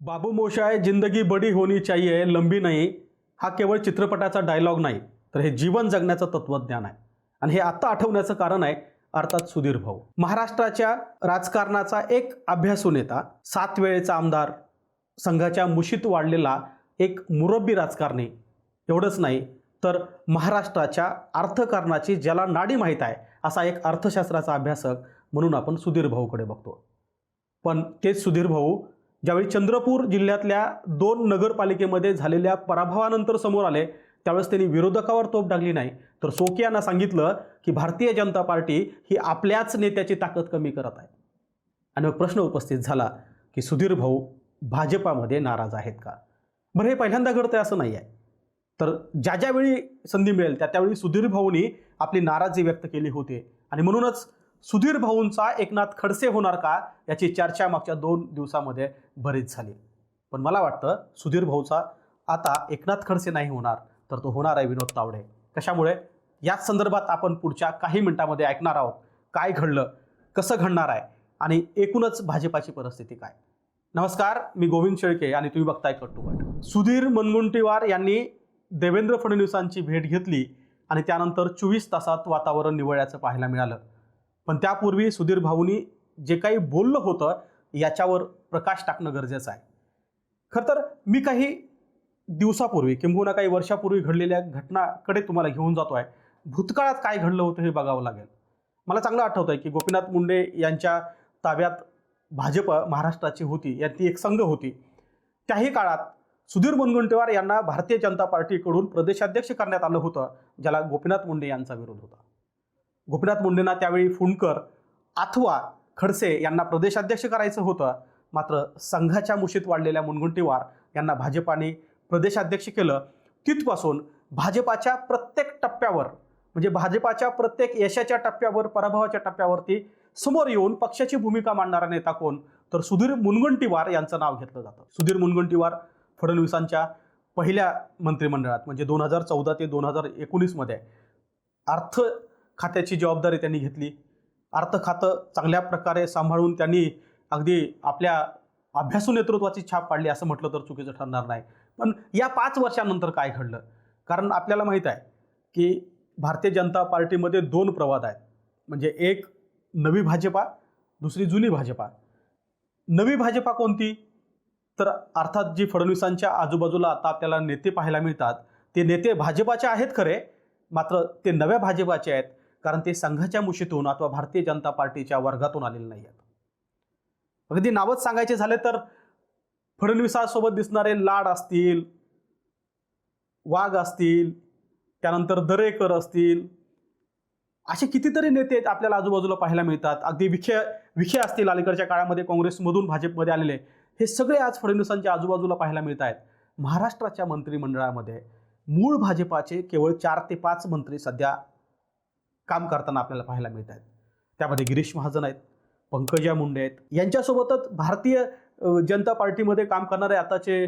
बाबू मोशाय जिंदगी बडी होनी चाहिए लंबी नाही हा केवळ चित्रपटाचा डायलॉग नाही तर हे जीवन जगण्याचं तत्वज्ञान आहे आणि हे आता आठवण्याचं कारण आहे अर्थात सुधीर भाऊ. महाराष्ट्राच्या राजकारणाचा एक अभ्यासू नेता, 7 वेळेचा आमदार, संघाच्या मुशीत वाढलेला एक मुरब्बी राजकारणी. एवढंच नाही तर महाराष्ट्राच्या अर्थकारणाची ज्याला नाडी माहीत आहे असा एक अर्थशास्त्राचा अभ्यासक म्हणून आपण सुधीर भाऊकडे बघतो. पण तेच सुधीर भाऊ ज्यावेळी चंद्रपूर जिल्ह्यातल्या 2 नगरपालिकेमध्ये झालेल्या पराभवानंतर समोर आले त्यावेळेस त्यांनी विरोधकावर तोफ डागली नाही तर सोकी यांना सांगितलं की भारतीय जनता पार्टी ही आपल्याच नेत्याची ताकद कमी करत आहे. आणि मग प्रश्न उपस्थित झाला की सुधीर भाऊ भाजपामध्ये नाराज आहेत का? बरं, हे पहिल्यांदा घडतंय असं नाही आहे. तर ज्या ज्यावेळी संधी मिळेल त्यावेळी सुधीर भाऊंनी आपली नाराजी व्यक्त केली होती आणि म्हणूनच सुधीर भाऊंचा एकनाथ खडसे होणार का याची चर्चा मागच्या 2 दिवसामध्ये बरीच झाली. पण मला वाटतं सुधीर भाऊचा आता एकनाथ खडसे नाही होणार तर तो होणार आहे विनोद तावडे. कशामुळे याच संदर्भात आपण पुढच्या काही मिनिटांमध्ये ऐकणार आहोत. काय घडलं, कसं घडणार आहे आणि एकूणच भाजपाची परिस्थिती काय. नमस्कार, मी गोविंद शेळके आणि तुम्ही बघताय cut to cut. Sudhir Mungantiwar यांनी देवेंद्र फडणवीसांची भेट घेतली आणि त्यानंतर 24 तासात वातावरण निवळल्याचं पाहायला मिळालं. पण त्यापूर्वी सुधीर भाऊंनी जे काही बोललं होतं याच्यावर प्रकाश टाकणं गरजेचं आहे. खरं तर मी काही दिवसापूर्वी किंबहुना काही वर्षापूर्वी घडलेल्या घटनाकडे तुम्हाला घेऊन जातो आहे. भूतकाळात काय घडलं होतं हे बघावं लागेल. मला चांगलं आठवतं आहे की गोपीनाथ मुंडे यांच्या ताब्यात भाजप महाराष्ट्राची होती, याची एक संघ होती. त्याही काळात सुधीर मुनगंटीवार यांना भारतीय जनता पार्टीकडून प्रदेशाध्यक्ष करण्यात आलं होतं, ज्याला गोपीनाथ मुंडे यांचा विरोध होता. गोपीनाथ मुंडेंना त्यावेळी फुंडकर अथवा खडसे यांना प्रदेशाध्यक्ष करायचं होतं. मात्र संघाच्या मुशीत वाढलेल्या मुनगंटीवार यांना भाजपाने प्रदेशाध्यक्ष केलं. तिथपासून भाजपाच्या प्रत्येक टप्प्यावर म्हणजे भाजपाच्या प्रत्येक यशाच्या टप्प्यावर, पराभवाच्या टप्प्यावरती समोर येऊन पक्षाची भूमिका मांडणारा नेता कोण तर सुधीर मुनगंटीवार यांचं नाव घेतलं जातं. सुधीर मुनगंटीवार फडणवीसांच्या पहिल्या मंत्रिमंडळात म्हणजे 2014 ते 2019 मध्ये अर्थ खात्याची जबाबदारी त्यांनी घेतली. अर्थ खातं चांगल्या प्रकारे सांभाळून त्यांनी अगदी आपल्या अभ्यासू नेतृत्वाची छाप पाडली असं म्हटलं तर चुकीचं ठरणार नाही. पण या 5 वर्षांनंतर काय घडलं? कारण आपल्याला माहीत आहे की भारतीय जनता पार्टीमध्ये 2 प्रवाद आहेत. म्हणजे एक नवी भाजपा, दुसरी जुनी भाजपा. नवी भाजपा कोणती? तर अर्थात जी फडणवीसांच्या आजूबाजूला आता आपल्याला नेते पाहायला मिळतात ते नेते भाजपाचे आहेत खरे, मात्र ते नव्या भाजपाचे आहेत कारण ते संघाच्या मुशीतून अथवा भारतीय जनता पार्टीच्या वर्गातून आलेले नाही आहेत. अगदी नावच सांगायचे झाले तर फडणवीसांसोबत दिसणारे लाड असतील, वाघ असतील, त्यानंतर दरेकर असतील, असे कितीतरी नेते आपल्याला आजूबाजूला पाहायला मिळतात. अगदी विखे असतील, अलीकडच्या काळामध्ये काँग्रेसमधून भाजपमध्ये आलेले, हे सगळे आज फडणवीसांच्या आजूबाजूला पाहायला मिळत आहेत. महाराष्ट्राच्या मंत्रिमंडळामध्ये मूळ भाजपाचे केवळ 4 ते 5 मंत्री सध्या काम करताना आपल्याला पाहायला मिळत आहेत. त्यामध्ये गिरीश महाजन आहेत, पंकजा मुंडे आहेत. यांच्यासोबतच भारतीय जनता पार्टीमध्ये काम करणारे आताचे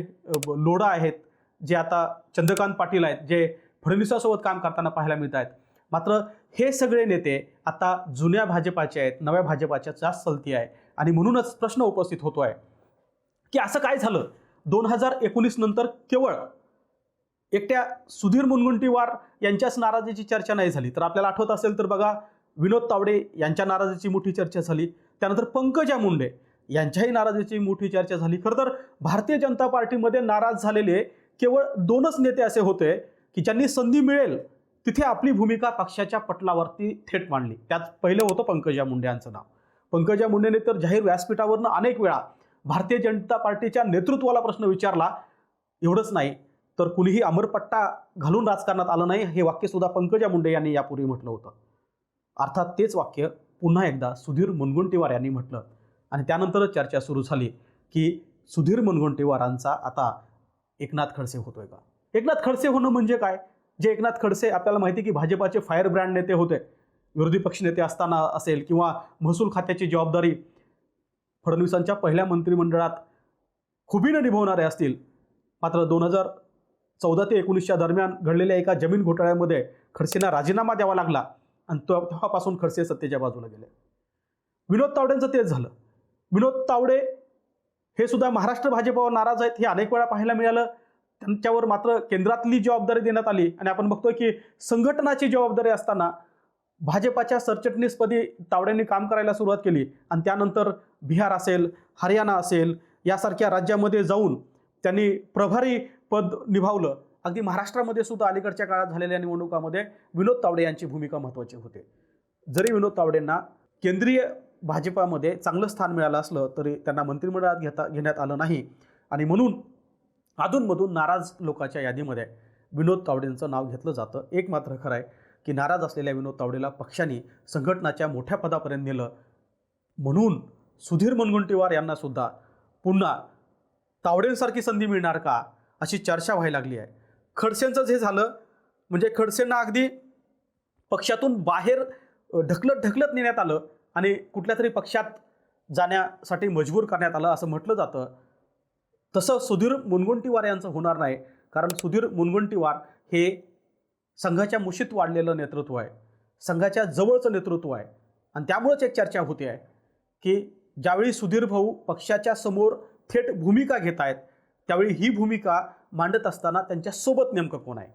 लोढा आहेत, जे आता चंद्रकांत पाटील आहेत, जे फडणवीसांसोबत काम करताना पाहायला मिळत आहेत. मात्र हे सगळे नेते आता जुन्या भाजपाचे आहेत, नव्या भाजपाच्या जास्त चलती आहे. आणि म्हणूनच प्रश्न उपस्थित होतो आहे की असं काय झालं 2019 नंतर केवळ एकट्या सुधीर मुनगंटीवार यांच्याच नाराजीची चर्चा नाही झाली. तर आपल्याला आठवत असेल तर बघा, विनोद तावडे यांच्या नाराजीची मोठी चर्चा झाली. त्यानंतर पंकजा मुंडे यांच्याही नाराजीची मोठी चर्चा झाली. खरं तर भारतीय जनता पार्टीमध्ये नाराज झालेले केवळ 2च नेते असे होते की ज्यांनी संधी मिळेल तिथे आपली भूमिका पक्षाच्या पटलावरती थेट मांडली. त्यात पहिलं होतं पंकजा मुंडे यांचं नाव. पंकजा मुंडेने तर जाहीर व्यासपीठावरनं अनेक वेळा भारतीय जनता पार्टीच्या नेतृत्वाला प्रश्न विचारला. एवढंच नाही तर कुणीही अमरपट्टा घालून राजकारणात आलं नाही, हे वाक्य सुद्धा पंकजा मुंडे यांनी यापूर्वी म्हटलं होतं. अर्थात तेच वाक्य पुन्हा एकदा सुधीर मुनगंटीवार यांनी म्हटलं आणि त्यानंतरच चर्चा सुरू झाली की सुधीर मुनगंटीवारांचा आता एकनाथ खडसे होतोय का? एकनाथ खडसे होणं म्हणजे काय? जे एकनाथ खडसे आपल्याला माहिती की भाजपाचे फायर ब्रँड नेते होते. विरोधी पक्षनेते असताना असेल किंवा महसूल खात्याची जबाबदारी फडणवीसांच्या पहिल्या मंत्रिमंडळात खुबीने निभवणारे असतील. मात्र 2014 ते 19च्या दरम्यान घडलेल्या एका जमीन घोटाळ्यामध्ये खडसेंना राजीनामा द्यावा लागला आणि तेव्हापासून खडसे सत्तेच्या बाजूला गेले. विनोद तावडेंचं तेच झालं. विनोद तावडे हे सुद्धा महाराष्ट्र भाजपावर नाराज आहेत, हे अनेक वेळा पाहायला मिळालं. त्यांच्यावर मात्र केंद्रातली जबाबदारी देण्यात आली आणि आपण बघतोय की संघटनाची जबाबदारी असताना भाजपाच्या सरचिटणीसपदी तावडेंनी काम करायला सुरुवात केली आणि त्यानंतर बिहार असेल, हरियाणा असेल यासारख्या राज्यामध्ये जाऊन त्यांनी प्रभारी पद निभावलं. अगदी महाराष्ट्रामध्ये सुद्धा अलीकडच्या काळात झालेल्या निवडणुकामध्ये विनोद तावडे यांची भूमिका महत्त्वाची होते. जरी विनोद तावडेंना केंद्रीय भाजपामध्ये चांगलं स्थान मिळालं असलं तरी त्यांना मंत्रिमंडळात घेण्यात आलं नाही आणि म्हणून अधूनमधून नाराज लोकांच्या यादीमध्ये विनोद तावडेंचं नाव घेतलं जातं. एक मात्र खरं आहे की नाराज असलेल्या विनोद तावडेला पक्षाने संघटनाच्या मोठ्या पदापर्यंत नेलं, म्हणून सुधीर मुनगंटीवार यांना सुद्धा पुन्हा तावडेंसारखी संधी मिळणार का अशी चर्चा व्हायला लागली आहे. खडसेंचं जे झालं म्हणजे खडसेंना अगदी पक्षातून बाहेर ढकलत नेण्यात आलं आणि कुठल्या तरी पक्षात जाण्यासाठी मजबूर करण्यात आलं असं म्हटलं जातं. तसं सुधीर मुनगंटीवार यांचं होणार नाही, कारण सुधीर मुनगंटीवार हे संघाच्या मुशीत वाढलेलं नेतृत्व आहे, संघाच्या जवळचं नेतृत्व आहे आणि त्यामुळेच एक चर्चा होते आहे की ज्यावेळी सुधीर भाऊ पक्षाच्या समोर थेट भूमिका घेत आहेत त्यावेळी ही भूमिका मांडत असताना त्यांच्यासोबत नेमकं कोण आहे.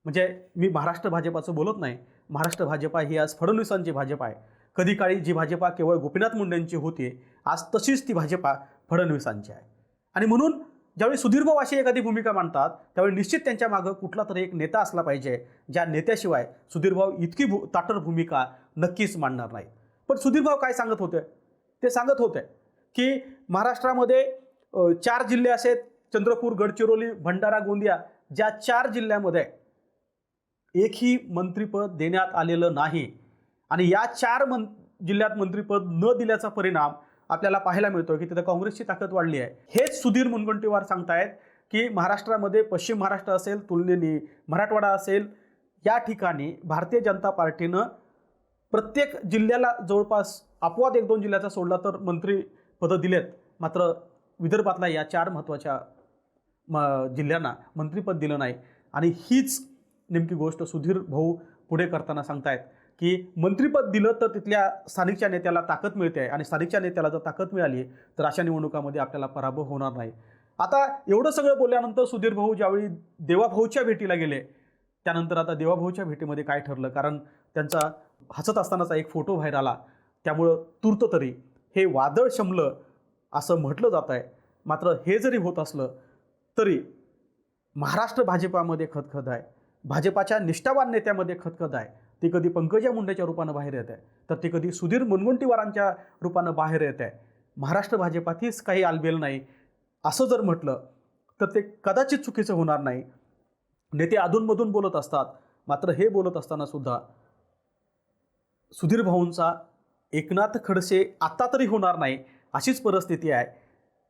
म्हणजे मी महाराष्ट्र भाजपाचं बोलत नाही, महाराष्ट्र भाजपा ही आज फडणवीसांची भाजपा आहे. कधी काळी जी भाजपा केवळ गोपीनाथ मुंडेंची होती आज तशीच ती भाजपा फडणवीसांची आहे. आणि म्हणून ज्यावेळी सुधीर भाऊ अशी एखादी भूमिका मांडतात त्यावेळी निश्चित त्यांच्या मागं कुठला तरी एक नेता असला पाहिजे, ज्या नेत्याशिवाय सुधीर भाऊ इतकी ताठर भूमिका नक्कीच मांडणार नाही. पण सुधीर भाऊ काय सांगत होते, ते सांगत होते की महाराष्ट्रामध्ये 4 जिल्हे असे चंद्रपूर, गडचिरोली, भंडारा, गोंदिया, ज्या 4 जिल्ह्यामध्ये एकही मंत्रिपद देण्यात आलेलं नाही आणि या 4 जिल्ह्यात मंत्रिपद न दिल्याचा परिणाम आपल्याला पाहायला मिळतो की तिथे काँग्रेसची ताकद वाढली आहे. हेच सुधीर मुनगंटीवार सांगतायत की महाराष्ट्रामध्ये पश्चिम महाराष्ट्र असेल, तुलनेने मराठवाडा असेल, या ठिकाणी भारतीय जनता पार्टीनं प्रत्येक जिल्ह्याला जवळपास अपवाद 1-2 जिल्ह्याचा सोडला तर मंत्रिपदं दिलेत, मात्र विदर्भातल्या या 4 महत्त्वाच्या जिल्ह्यांना मंत्रिपद दिलं नाही. आणि हीच नेमकी गोष्ट सुधीर भाऊ पुढे करताना सांगतायत की मंत्रिपद दिलं तर तिथल्या स्थानिकच्या नेत्याला ताकद मिळते आणि स्थानिकच्या नेत्याला जर ताकद मिळाली तर अशा निवडणुकामध्ये आपल्याला पराभव होणार नाही. आता एवढं सगळं बोलल्यानंतर सुधीर भाऊ ज्यावेळी देवाभाऊच्या भेटीला गेले त्यानंतर आता देवाभाऊच्या भेटीमध्ये काय ठरलं, कारण त्यांचा हसत असतानाचा एक फोटो बाहेर आला, त्यामुळं तूर्त तरी हे वादळ शमलं असं म्हटलं जात आहे. मात्र हे जरी होत असलं तरी महाराष्ट्र भाजपामध्ये खदखद आहे, भाजपाच्या निष्ठावान नेत्यामध्ये खदखद आहे. ती कधी पंकजा मुंडेच्या रूपानं बाहेर येत आहे तर ती कधी सुधीर मुनगंटीवारांच्या रूपानं बाहेर येत आहे. महाराष्ट्र भाजपातहीच काही आलबेल नाही असं जर म्हटलं तर ते कदाचित चुकीचं होणार नाही. नेते अधूनमधून बोलत असतात, मात्र हे बोलत असताना सुद्धा सुधीर भाऊंचा एकनाथ खडसे आता तरी होणार नाही अशीच परिस्थिती आहे.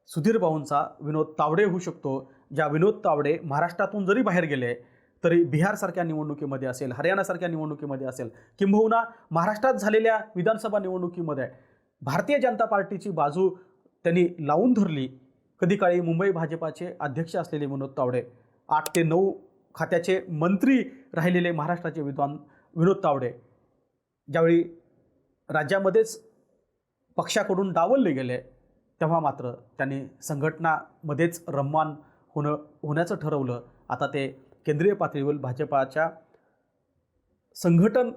सुधीर भाऊंचा विनोद तावडे होऊ शकतो. ज्या विनोद तावडे महाराष्ट्रातून जरी बाहेर गेले तरी बिहारसारख्या निवडणुकीमध्ये असेल, हरियाणासारख्या निवडणुकीमध्ये असेल, किंबहुना महाराष्ट्रात झालेल्या विधानसभा निवडणुकीमध्ये भारतीय जनता पार्टीची बाजू त्यांनी लावून धरली. कधी काळी मुंबई भाजपाचे अध्यक्ष असलेले विनोद तावडे, 8 ते 9 खात्याचे मंत्री राहिलेले महाराष्ट्राचे विद्वान विनोद तावडे ज्यावेळी राज्यामध्येच पक्षाकडून डावलले गेले तेव्हा मात्र त्यांनी संघटनामध्येच रममान होण्याचं ठरवलं. आता ते केंद्रीय पातळीवर भाजपाच्या संघटन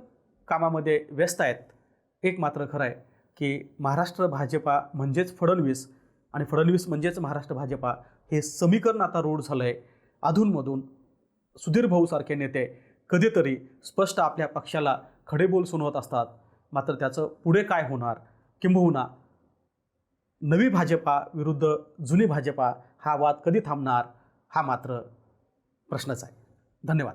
कामामध्ये व्यस्त आहेत. एक मात्र खरं आहे की महाराष्ट्र भाजपा म्हणजेच फडणवीस आणि फडणवीस म्हणजेच महाराष्ट्र भाजपा हे समीकरण आता रूढ झालं आहे. अधूनमधून सुधीर भाऊसारखे नेते कधीतरी स्पष्ट आपल्या पक्षाला खडेबोल सुनवत असतात, मात्र त्याचं पुढे काय होणार, किंबहुना नवी भाजपा विरुद्ध जुनी भाजपा हा वाद कधी थांबणार हा मात्र प्रश्नच आहे. धन्यवाद.